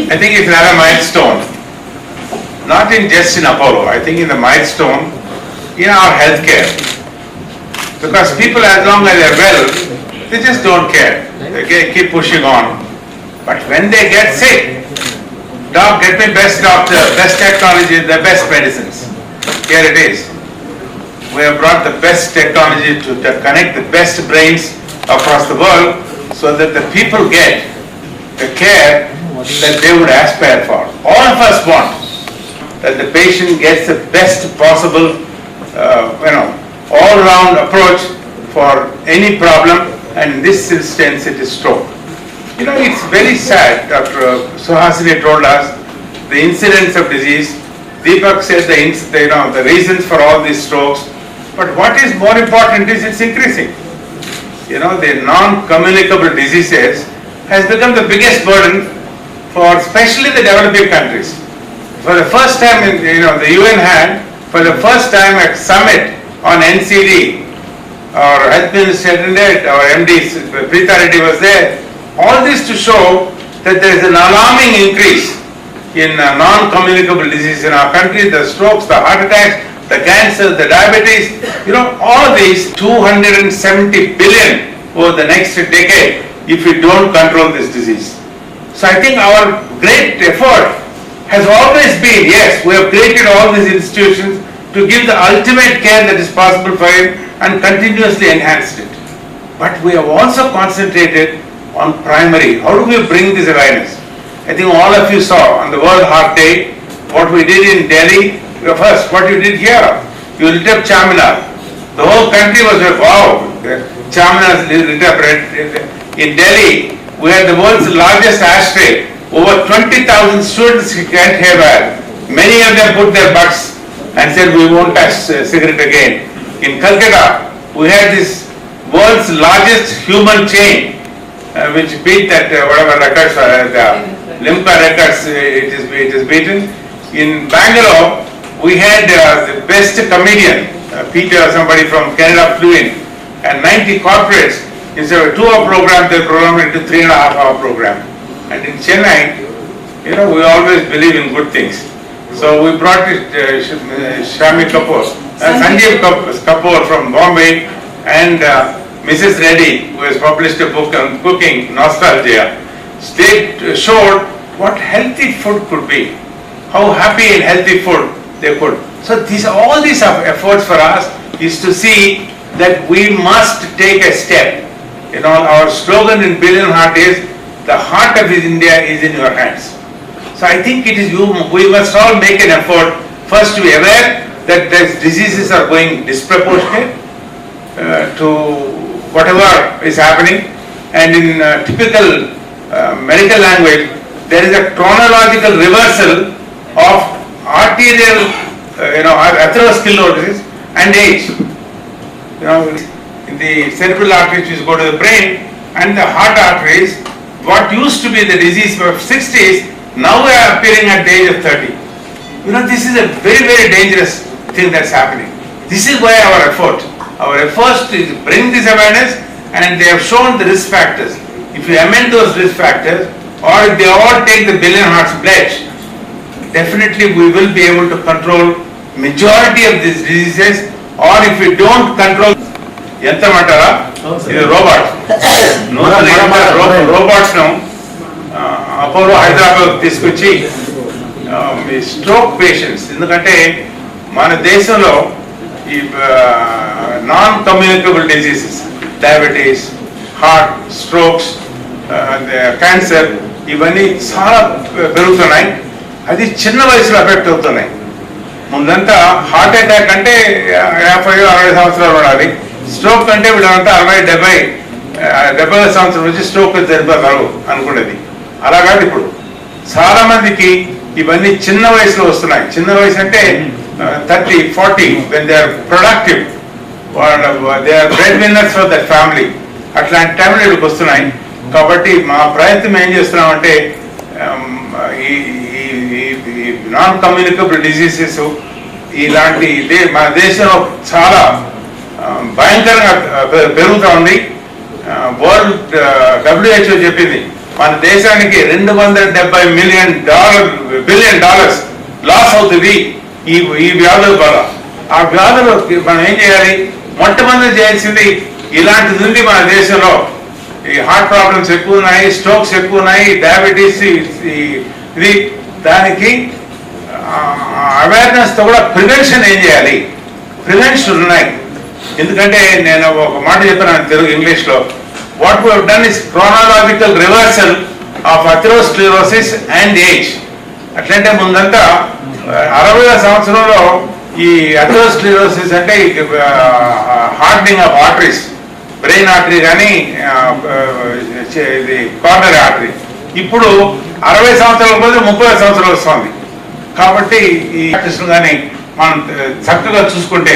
I think it's another milestone. Not in just in Apollo, I think in the milestone in our healthcare. Because people, as long as they're well, they just don't care. They keep pushing on. But when they get sick, doc, get me best doctor, best technology, the best medicines. Here it is. We have brought the best technology to connect the best brains across the world so that the people get the care that they would aspire for. All of us want that the patient gets the best possible, all-round approach for any problem, and in this instance it is stroke. It's very sad. Dr. Suhasini told us the incidence of disease. Deepak said the reasons for all these strokes. But what is more important is it's increasing. The non-communicable diseases has become the biggest burden for especially the developing countries. For the first time, the UN had, for the first time a summit on NCD, our Health Minister attended, our MD, Sangita Reddy was there. All this to show that there is an alarming increase in non-communicable disease in our country, the strokes, the heart attacks, the cancer, the diabetes, all of these 270 billion over the next decade if we don't control this disease. So I think our great effort has always been, yes, we have created all these institutions to give the ultimate care that is possible for him and continuously enhanced it. But we have also concentrated on primary. How do we bring this awareness? I think all of you saw on the World Heart Day what we did in Delhi. First, what you did here, you lit up Charminar. The whole country was like, wow, Charminar lit up. In Delhi, we had the world's largest ashtray. Over 20,000 students went haywire. Many of them put their butts and said, we won't touch cigarette again. In Calcutta, we had this world's largest human chain, which beat that whatever records, the Limca records, it is beaten. In Bangalore, we had the best comedian, Peter, somebody from Canada flew in, and 90 corporates, instead of a 2-hour program, they programmed into 3.5-hour program. And in Chennai, we always believe in good things. So we brought Shami Kapoor, Sanjeev Kapoor from Bombay, and Mrs. Reddy, who has published a book on cooking, Nostalgia. They showed what healthy food could be, how happy and healthy food they could. So all these efforts for us is to see that we must take a step. Our slogan in Billion Heart is, the heart of India is in your hands. So I think we must all make an effort first to be aware that these diseases are going disproportionate to whatever is happening, and in typical medical language, there is a chronological reversal of arterial, atherosclerosis and age. In the cerebral arteries, which go to the brain, and the heart arteries, what used to be the disease of 60s, now we are appearing at the age of 30. This is a very, very dangerous thing that's happening. This is why our effort is to bring this awareness, and they have shown the risk factors. If you amend those risk factors, or if they all take the Billion Hearts pledge, definitely we will be able to control majority of these diseases. Or if we don't control, Yantamantara is a robot. Robots now. Apollo Hyderabad తీసుకొచ్చి stroke patients, ఎందుకంటే మన దేశంలో ఈ non-communicable diseases, diabetes, heart, strokes, cancer, ఇవన్నీ చాలా పెరుగుతున్నాయి. అది చిన్న వయసులో ఎఫెక్ట్ అవుతున్నాయి. ముందంతా హార్ట్ అటాక్ అంటే 50-60 సంవత్సరాలు ఉండాలి. స్ట్రోక్ అంటే వీళ్ళంతా 60-70 సంవత్సరాల నుంచి స్ట్రోక్ జరిపారు అనుకునేది. అలా కాదు ఇప్పుడు. చాలా మందికి ఇవన్నీ చిన్న వయసులో వస్తున్నాయి. చిన్న వయసు అంటే 30-40, when they are productive, they are breadwinners for their family. అట్లాంటి టైంలో వీళ్ళకి వస్తున్నాయి. కాబట్టి మా ప్రయత్నం ఏం చేస్తున్నామంటే ఈ non-communicable diseases ఇలాంటి మన దేశంలో చాలా భయంకరంగా పెరుగుతూ ఉంది. వరల్డ్ WHO చెప్పింది మన దేశానికి $270 బిలియన్ లాస్ అవుతుంది ఈ వ్యాధుల వల్ల. ఆ వ్యాధులు మనం ఏం చేయాలి? మొట్టమొదటి చేయాల్సింది ఇలాంటిది ఉంది మన దేశంలో. ఈ హార్ట్ ప్రాబ్లమ్స్ ఎక్కువ ఉన్నాయి, స్ట్రోక్స్ ఎక్కువ ఉన్నాయి, డయాబెటీస్ ఇది. దానికి అవేర్నెస్ తో కూడా ప్రివెన్షన్ ఏం చేయాలి? ప్రివెన్షన్ ఉన్నాయి. ఎందుకంటే నేను ఒక మాట చెప్పాను తెలుగు ఇంగ్లీష్లో, what we have done is chronological reversal of atherosclerosis and age. అట్లంటే ముందంతా 60వ సంవత్సరంలో ఈ అథెరోస్క్లెరోసిస్ అంటే hardening of arteries, brain artery కానీ ఇది కార్నరీ ఆర్టరీ. ఇప్పుడు 60 సంవత్సరాల బదులు 30 సంవత్సరాలు వస్తుంది. కాబట్టి ఈ ప్రాక్టీస్ కానీ మనం చక్కగా చూసుకుంటే